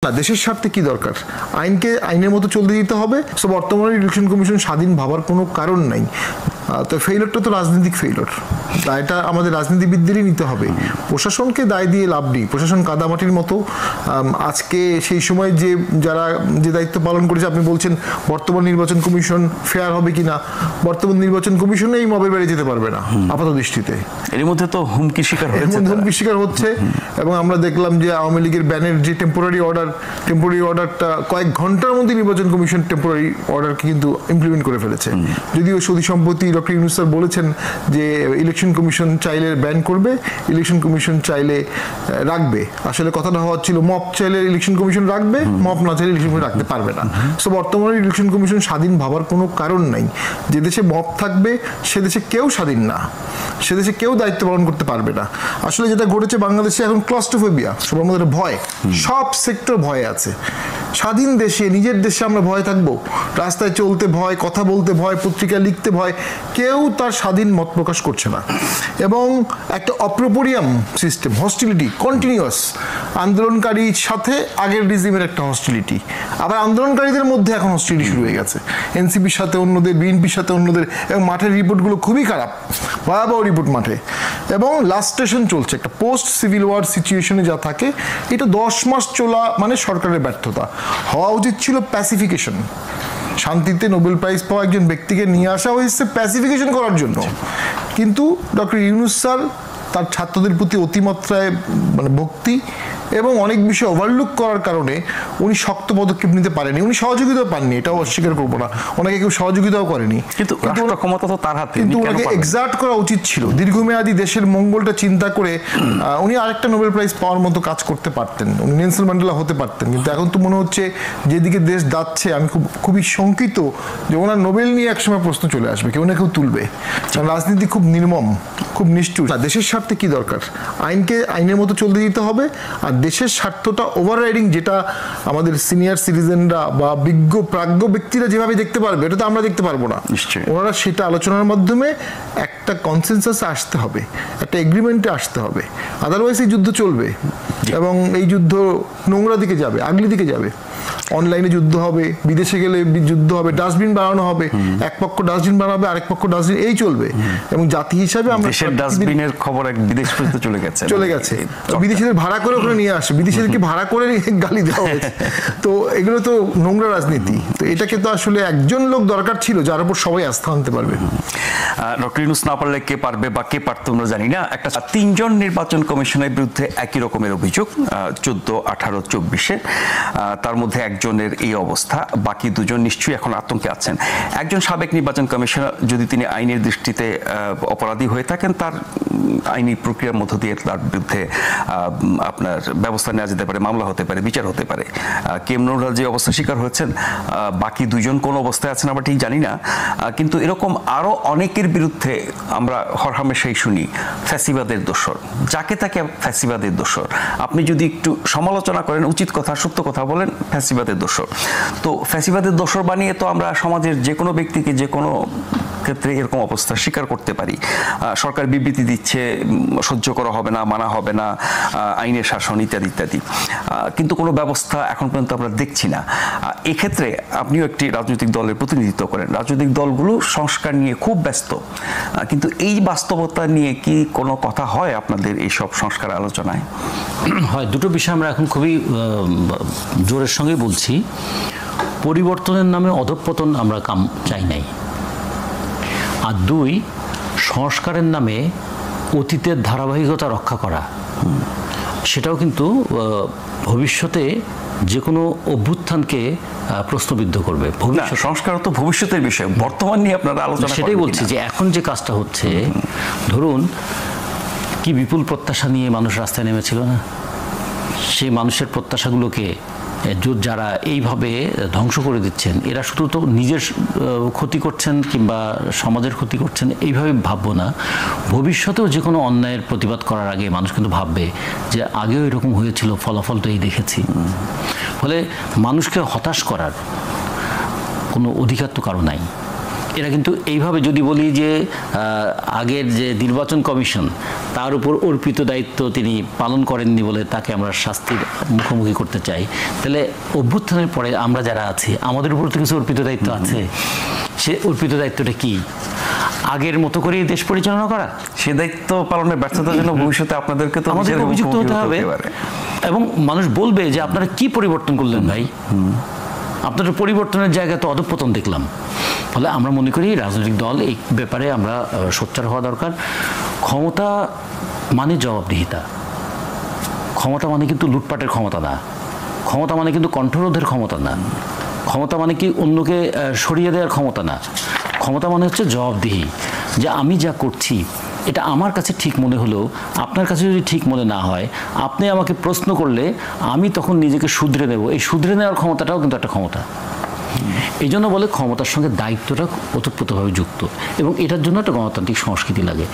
না, দেশের স্বার্থে কি দরকার? আইনকে আইনের মতো চলতে দিতে হবে। সো বর্তমানে ইলেকশন কমিশন স্বাধীন ভাবার কোনো কারণ নাই। তো ফেইলরটা তো রাজনৈতিক ফেইলর, এটা আমাদের রাজনীতিবিদদেরই নিতে হবে। প্রশাসনকে দায় দিয়ে লাভ নেই। প্রশাসন কাদামাটির মতো। আজকে সেই সময় যারা দায়িত্ব পালন করেছে, আপনি বলছেন বর্তমান নির্বাচন কমিশন ফেয়ার হবে কিনা, বর্তমান নির্বাচন কমিশনে এই মবের বেড়ে যেতে পারবে না আপাত দৃষ্টিতে। এর মধ্যে তো হুমকি শিকার হচ্ছে। এবং আমরা দেখলাম যে আওয়ামী লীগের ব্যানের যে টেম্পোরারি অর্ডারটা কয়েক ঘন্টার মধ্যে নির্বাচন কমিশন টেম্পোরারি অর্ডারকে কিন্তু ইমপ্লিমেন্ট করে ফেলেছে। যদিও সৌদি সম্প্রতি ডক্টর ইউনূস স্যার বলেছেন যে ইলেকশন কমিশন চাইলে ব্যান করবে, ইলেকশন কমিশন চাইলে রাখবে। আসলে কথাটা হওয়া ছিল মব চাইলে ইলেকশন কমিশন রাখবে, মব না চাইলে ইলেকশন কমিশন রাখতে পারবে না। সো বর্তমানে ইলেকশন কমিশন স্বাধীন ভাবার কোনো কারণ নাই। যে দেশে মব থাকবে সে দেশে কেউ স্বাধীন না, সে দেশে কেউ দায়িত্ব পালন করতে পারবে না। আসলে যেটা ঘটেছে বাংলাদেশে এখন ক্লস্ট্রোফোবিয়া, সবার মধ্যে ভয়, সব সেক্টর ভয়ে আছে। স্বাধীন দেশে, নিজের দেশে আমরা ভয় থাকবো? রাস্তায় চলতে ভয়, কথা বলতে ভয়, পত্রিকা লিখতে ভয়, কেউ তার স্বাধীন মত প্রকাশ করছে না। এবং একটা অপ্রোপরিয়াম সিস্টেম, হস্টিলিটি কন্টিনিউয়াস। আন্দোলনকারীর সাথে আগের রিজিমের একটা হস্টিলিটি, আবার আন্দোলনকারীদের মধ্যে এখন হস্টিলিটি শুরু হয়ে গেছে। এনসিপির সাথে অন্যদের, বিএনপির সাথে অন্যদের। এবং মাঠের রিপোর্টগুলো খুবই খারাপ, ভয়াবহ রিপোর্ট মাঠে। এবং লাস্ট স্টেশন চলছে একটা পোস্ট সিভিল ওয়ার সিচুয়েশনে যা থাকে, এটা 10 মাস চলা মানে সরকারের ব্যর্থতা। হওয়া উচিত ছিল প্যাসিফিকেশন। শান্তিতে নোবেল প্রাইজ পাওয়া একজন ব্যক্তিকে নিয়ে আসা হয়েছে প্যাসিফিকেশন করার জন্য। কিন্তু ডক্টর ইউনূস স্যার তার ছাত্রদের প্রতি অতিমাত্রায় ভক্তি এবং অনেক বিষয় ওভারলুক করার কারণে উনি শক্ত পদক্ষেপ নিতে পারেনি। উনি সহযোগিতাও পাননি, এটাও অস্বীকার করবো না। ওনাকে কেউ সহযোগিতাও করেনি, কিন্তু ক্ষমতা তো তার হাতে। কিন্তু ওনাকে এক্সার্ট করা উচিত ছিল। দীর্ঘমেয়াদী দেশের মঙ্গলটা চিন্তা করে উনি আরেকটা নোবেল প্রাইজ পাওয়ার মতো কাজ করতে পারতেন, উনি নেলসন ম্যান্ডেলা হতে পারতেন। কিন্তু এখন তো মনে হচ্ছে যেদিকে দেশ যাচ্ছে, আমি খুবই শঙ্কিত যে ওনার নোবেল নিয়ে একসময় প্রশ্ন চলে আসবে, কেউ না কেউ তুলবে। রাজনীতি খুব নির্মম, খুব নিষ্ঠুর। দেশের স্বার্থে কি দরকার? আইনকে আইনের মতো চলতে দিতে হবে। আর দেশের স্বার্থটা ওভাররাইডিং, যেটা আমাদের সিনিয়র সিটিজেনরা বা প্রাজ্ঞ ব্যক্তিরা যেভাবে দেখতে পারবে, এটা তো আমরা দেখতে পারবো না। ওনারা সেটা আলোচনার মাধ্যমে একটা কনসেনসাসে আসতে হবে, একটা এগ্রিমেন্টে আসতে হবে। আদারওয়াইজ এই যুদ্ধ চলবে এবং এই যুদ্ধ নোংরা দিকে যাবে, আগলি দিকে যাবে। অনলাইনে যুদ্ধ হবে, বিদেশে গেলে যুদ্ধ হবে, ডাস্টবিন বানানো হবে, এক পক্ষ ডাস্টবিন বানাবে, আরেক পক্ষ ডাস্টবিন, এই চলবে। এবং জাতি হিসাবে আমরা ডাস্টবিনের খবর বিদেশ পর্যন্ত চলে গেছে। বিদেশিদের ভাড়া করে ওখানে নিয়ে আসে, বিদেশিদেরকে ভাড়া করে গালি দেওয়া হয়েছে। তো এগুলো তো নোংরা রাজনীতি। তো এটাকে তো আসলে একজন লোক দরকার ছিল যার উপর সবাই আস্থা আনতে পারবে। ডক্টর ইউনূস না পারলে কে পারবে বা কে পারতো আমরা জানি না। একটা 3 জন নির্বাচন কমিশনের বিরুদ্ধে একই রকমের অভিযোগ, 14, 18, 24-এ। তার মধ্যে একজনের এই অবস্থা, বাকি 2 জন নিশ্চয়ই এখন আতঙ্কে আছেন। একজন সাবেক নির্বাচন কমিশনার, যদি তিনি আইনের দৃষ্টিতে অপরাধী হয়ে থাকেন, তার আইনি প্রক্রিয়ার মধ্য দিয়ে তার বিরুদ্ধে আপনার ব্যবস্থা নেওয়া যেতে পারে, মামলা হতে পারে, বিচার হতে পারে। কে এম নুরুল যে অবস্থা শিকার হয়েছেন, বাকি 2 জন কোন অবস্থায় আছেন আমরা ঠিক জানি না। কিন্তু এরকম আরো অনেকের বিরুদ্ধে আমরা হরহামেশাই শুনি ফ্যাসিবাদের দোসর, যাকে তাকে ফ্যাসিবাদের দোসর। আপনি যদি একটু সমালোচনা করেন, উচিত কথা, সত্য কথা বলেন, ফ্যাসিবাদের দোসর। তো ফ্যাসিবাদের দোসর বানিয়ে তো আমরা সমাজের যে কোনো ব্যক্তিকে যে কোনো ক্ষেত্রে এরকম অবস্থা স্বীকার করতে পারি। সরকার বিবৃতি দিচ্ছে, সহ্য করা হবে না, মানা হবে না, আইনের শাসন ইত্যাদি ইত্যাদি, কিন্তু কোনো ব্যবস্থা এখন পর্যন্ত আমরা দেখছি না। এক্ষেত্রে আপনিও একটি রাজনৈতিক দলের প্রতিনিধিত্ব করেন, রাজনৈতিক দলগুলো সংস্কার নিয়ে খুব ব্যস্ত, কিন্তু এই বাস্তবতা নিয়ে কি কোনো কথা হয় আপনাদের এইসব সংস্কার আলোচনায়? হয়, দুটো বিষয় আমরা এখন খুবই জোরের সঙ্গে বলছি। পরিবর্তনের নামে অধঃপতন আমরা চাই নাই। আর 2, সংস্কারের নামে অতীতের ধারাবাহিকতা রক্ষা করা, সেটাও কিন্তু ভবিষ্যতে যে কোনো অভ্যুত্থানকে প্রশ্নবিদ্ধ করবে। সংস্কার তো ভবিষ্যতের বিষয়, বর্তমান নিয়ে আপনারা আলোচনা। সেটাই বলছি যে এখন যে কাজটা হচ্ছে, ধরুন কি বিপুল প্রত্যাশা নিয়ে মানুষ রাস্তায় নেমেছিল না? সেই মানুষের প্রত্যাশাগুলোকে যারা এইভাবে ধ্বংস করে দিচ্ছেন, এরা শুধু তো নিজের ক্ষতি করছেন কিংবা সমাজের ক্ষতি করছেন এইভাবে ভাববো না। ভবিষ্যতেও যে কোনো অন্যায়ের প্রতিবাদ করার আগে মানুষ কিন্তু ভাববে যে আগেও এরকম হয়েছিল, ফলাফল তো এই দেখেছি। ফলে মানুষকে হতাশ করার কোনো অধিকার তো কারো নাই। এরা কিন্তু এইভাবে যদি বলি যে আগের যে নির্বাচন কমিশন তার উপর অর্পিত দায়িত্ব তিনি পালন করেননি বলে তাকে আমরা শাস্তির মুখোমুখি করতে চাই, তাহলে অভ্যুত্থানের পরে আমরা যারা আছি আমাদের উপর তো কিছু অর্পিত দায়িত্ব আছে। সে অর্পিত দায়িত্বটা কি? আগের মতো করে দেশ পরিচালনা করা। সে দায়িত্ব পালনের ব্যর্থতার জন্য ভবিষ্যতে আপনাদেরকে তো আমাদের অভিযুক্ত হতে হবে এবং মানুষ বলবে যে আপনারা কি পরিবর্তন করলেন ভাই, আপনাদের পরিবর্তনের জায়গায় তো অধঃপতন দেখলাম। ফলে আমরা মনে করি রাজনৈতিক দল এই ব্যাপারে আমরা সোচ্চার হওয়া দরকার। ক্ষমতা মানে জবাবদিহিতা, ক্ষমতা মানে কিন্তু লুটপাটের ক্ষমতা না, ক্ষমতা মানে কিন্তু কণ্ঠরোধের ক্ষমতা না, ক্ষমতা মানে কি অন্যকে সরিয়ে দেওয়ার ক্ষমতা না, ক্ষমতা মানে হচ্ছে জবাবদিহি, যে আমি যা করছি এটা আমার কাছে ঠিক মনে হলেও আপনার কাছে যদি ঠিক মনে না হয়, আপনি আমাকে প্রশ্ন করলে আমি তখন নিজেকে শুধরে নেব। এই শুধরে নেওয়ার ক্ষমতাটাও কিন্তু একটা ক্ষমতা। এই জন্য বলে ক্ষমতার সঙ্গে দায়িত্বটা ওতপ্রোতভাবে যুক্ত এবং এটার জন্য একটা গণতান্ত্রিক সংস্কৃতি লাগে।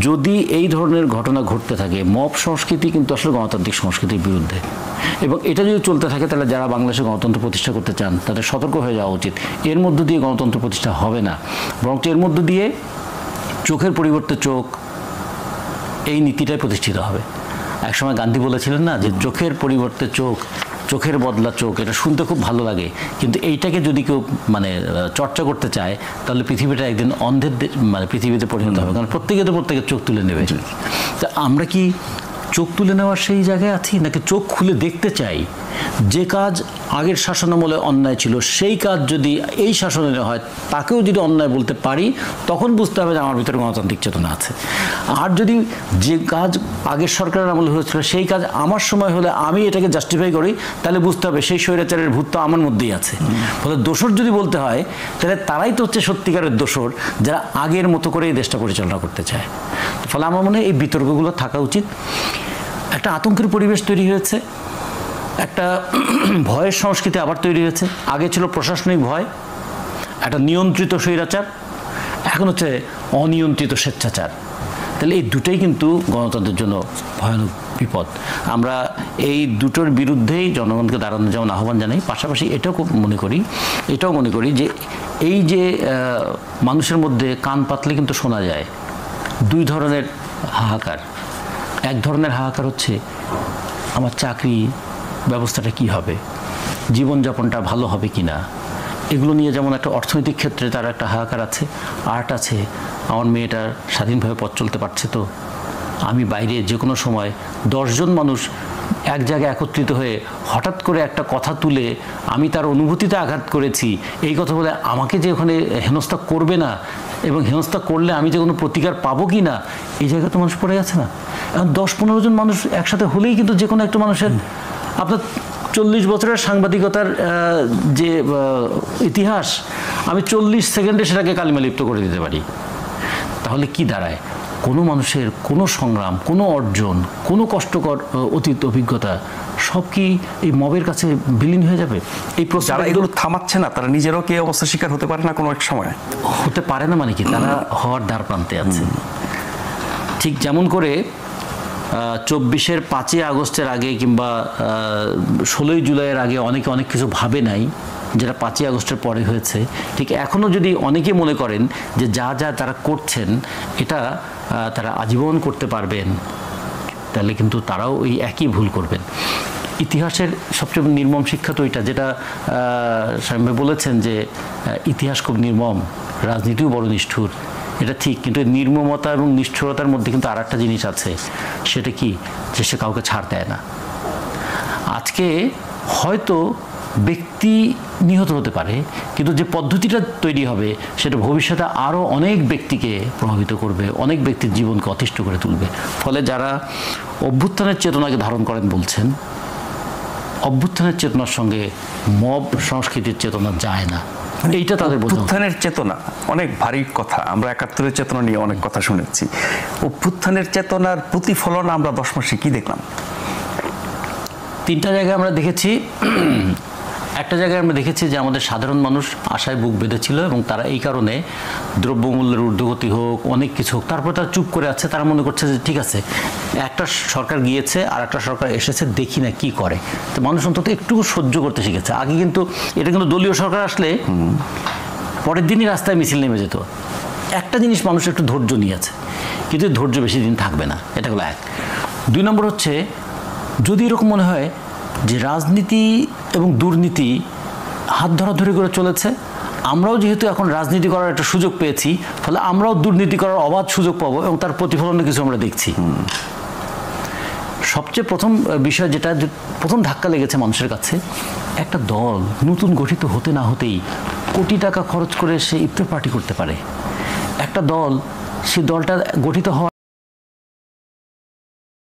যদি এই ধরনের ঘটনা ঘটতে থাকে, মব সংস্কৃতি কিন্তু আসলে গণতান্ত্রিক সংস্কৃতির বিরুদ্ধে, এবং এটা যদি চলতে থাকে তাহলে যারা বাংলাদেশে গণতন্ত্র প্রতিষ্ঠা করতে চান তাদের সতর্ক হয়ে যাওয়া উচিত। এর মধ্য দিয়ে গণতন্ত্র প্রতিষ্ঠা হবে না, বরং এর মধ্য দিয়ে চোখের পরিবর্তে চোখ, এই নীতিটাই প্রতিষ্ঠিত হবে। একসময় গান্ধী বলেছিলেন না যে চোখের পরিবর্তে চোখ, চোখের বদলা চোখ। এটা শুনতে খুব ভালো লাগে, কিন্তু এইটাকে যদি কেউ চর্চা করতে চায় তাহলে পৃথিবীটা একদিন অন্ধের পৃথিবীতে পরিণত হবে, কারণ প্রত্যেকে তো প্রত্যেকের চোখ তুলে নেবে। তা আমরা কি চোখ তুলে নেওয়ার সেই জায়গায় আছি, নাকি চোখ খুলে দেখতে চাই যে কাজ আগের শাসনামলে অন্যায় ছিল সেই কাজ যদি এই শাসনে হয় তাকেও যদি অন্যায় বলতে পারি তখন বুঝতে হবে যে আমার ভিতরে গণতান্ত্রিক চেতনা আছে। আর যদি যে কাজ আগের সরকারের আমলে হয়েছিল সেই কাজ আমার সময় হলে আমি এটাকে জাস্টিফাই করি, তাহলে বুঝতে হবে সেই স্বৈরাচারের ভূত তো আমার মধ্যেই আছে। ফলে দোষর যদি বলতে হয় তাহলে তারাই তো হচ্ছে সত্যিকারের দোষর, যারা আগের মতো করে এই দেশটা পরিচালনা করতে চায়। ফলে আমার মনে হয় এই বিতর্কগুলো থাকা উচিত। একটা আতঙ্কের পরিবেশ তৈরি হয়েছে, একটা ভয়ের সংস্কৃতি আবার তৈরি হয়েছে। আগে ছিল প্রশাসনিক ভয়, একটা নিয়ন্ত্রিত স্বৈরাচার, এখন হচ্ছে অনিয়ন্ত্রিত স্বেচ্ছাচার। তাহলে এই দুটোই কিন্তু গণতন্ত্রের জন্য ভয়ানক বিপদ। আমরা এই দুটোর বিরুদ্ধেই জনগণকে দাঁড়ানো যেমন আহ্বান জানাই, পাশাপাশি এটাও মনে করি যে এই যে মানুষের মধ্যে কান পাতলে কিন্তু শোনা যায় দুই ধরনের হাহাকার। এক ধরনের হাহাকার হচ্ছে আমার চাকরি ব্যবস্থাটা কি হবে, জীবনযাপনটা ভালো হবে কি না, এগুলো নিয়ে যেমন একটা অর্থনৈতিক ক্ষেত্রে তার একটা হাহাকার আছে। আর্ট আছে, আমার মেয়েটার স্বাধীনভাবে পথ চলতে পারছে তো, আমি বাইরে যে কোনো সময় 10 জন মানুষ এক জায়গায় একত্রিত হয়ে হঠাৎ করে একটা কথা তুলে আমি তার অনুভূতিতে আঘাত করেছি এই কথা বলে আমাকে যে ওখানে হেনস্থা করবে না, এবং হেনস্থা করলে আমি যে কোনো প্রতিকার পাবো কি না, এই জায়গায় তো মানুষ পড়ে আছে না। এখন 10-15 জন মানুষ একসাথে হলেই কিন্তু যে কোনো একটা মানুষের, আপনার 40 বছরের সাংবাদিকতার যে ইতিহাস, আমি 40 সেকেন্ডে সেটাকে কালিমালিপ্ত করে দিতে পারি। তাহলে কি দাঁড়ায়? কোনো মানুষের কোনো সংগ্রাম, কোনো অর্জন, কোনো কষ্টকর অতীত অভিজ্ঞতা সব কি এই মবের কাছে বিলীন হয়ে যাবে? এই যারা এগুলো থামাচ্ছে না তারা নিজেরও কি অবস্থা শিকার হতে পারে না কোনো এক সময়? হতে পারে না, মানে কি তারা হওয়ার দ্বার প্রান্তে আছে। ঠিক যেমন করে 24-এর 5ই আগস্টের আগে কিংবা 16ই জুলাইয়ের আগে অনেকে অনেক কিছু ভাবে নাই যেটা 5ই আগস্টের পরে হয়েছে, ঠিক এখনও যদি অনেকে মনে করেন যে যা যা তারা করছেন এটা তারা আজীবন করতে পারবেন, তাহলে কিন্তু তারাও ওই একই ভুল করবেন। ইতিহাসের সবচেয়ে নির্মম শিক্ষা তো এটা, যেটা স্বামী বলেছেন যে ইতিহাস খুব নির্মম, রাজনীতিও বড় নিষ্ঠুর। এটা ঠিক, কিন্তু নির্মমতা এবং নিষ্ঠুরতার মধ্যে কিন্তু আর একটা জিনিস আছে, সেটা কি, যে সে কাউকে ছাড় দেয় না। আজকে হয়তো ব্যক্তি নিহত হতে পারে, কিন্তু যে পদ্ধতিটা তৈরি হবে সেটা ভবিষ্যতে আরও অনেক ব্যক্তিকে প্রভাবিত করবে, অনেক ব্যক্তির জীবনকে অতিষ্ঠ করে তুলবে। ফলে যারা অভ্যুত্থানের চেতনাকে ধারণ করেন বলছেন, অভ্যুত্থানের চেতনার সঙ্গে মব সংস্কৃতির চেতনা যায় না, এইটা তাদের বোঝা। অভ্যুত্থানের চেতনা অনেক ভারী কথা, আমরা 71-এর চেতনা নিয়ে অনেক কথা শুনেছি। অভ্যুত্থানের চেতনার প্রতিফলন আমরা 10 মাসে কি দেখলাম? 3টা জায়গায় আমরা দেখেছি। একটা জায়গায় আমরা দেখেছি যে আমাদের সাধারণ মানুষ আশায় বুক বেঁধেছিল এবং তারা এই কারণে দ্রব্যমূল্যের ঊর্ধ্বগতি হোক, অনেক কিছু হোক, তারপর তারা চুপ করে আছে। তারা মনে করছে যে ঠিক আছে, একটা সরকার গিয়েছে আর একটা সরকার এসেছে, দেখি না কি করে। তো মানুষ অন্তত একটু সহ্য করতে শিখেছে। আগে কিন্তু এটা কিন্তু দলীয় সরকার আসলে পরের দিনই রাস্তায় মিছিল নেমে যেত। একটা জিনিস মানুষ একটু ধৈর্য নিয়েছে, কিন্তু ধৈর্য বেশি দিন থাকবে না, এটা হলো এক। 2 নম্বর হচ্ছে, যদি এরকম মনে হয় যে রাজনীতি এবং দুর্নীতি হাত ধরাধরি করে চলেছে, আমরাও যেহেতু এখন রাজনীতি করার একটা সুযোগ পেয়েছি, ফলে আমরাও দুর্নীতি করার অবাধ সুযোগ পাবো এবং তার প্রতিফলনে কিছু আমরা দেখছি। সবচেয়ে প্রথম বিষয় যেটা প্রথম ধাক্কা লেগেছে মানুষের কাছে, একটা দল নতুন গঠিত হতে না হতেই কোটি টাকা খরচ করে সে ইফতার পার্টি করতে পারে। একটা দল, সেই দলটা গঠিত হওয়া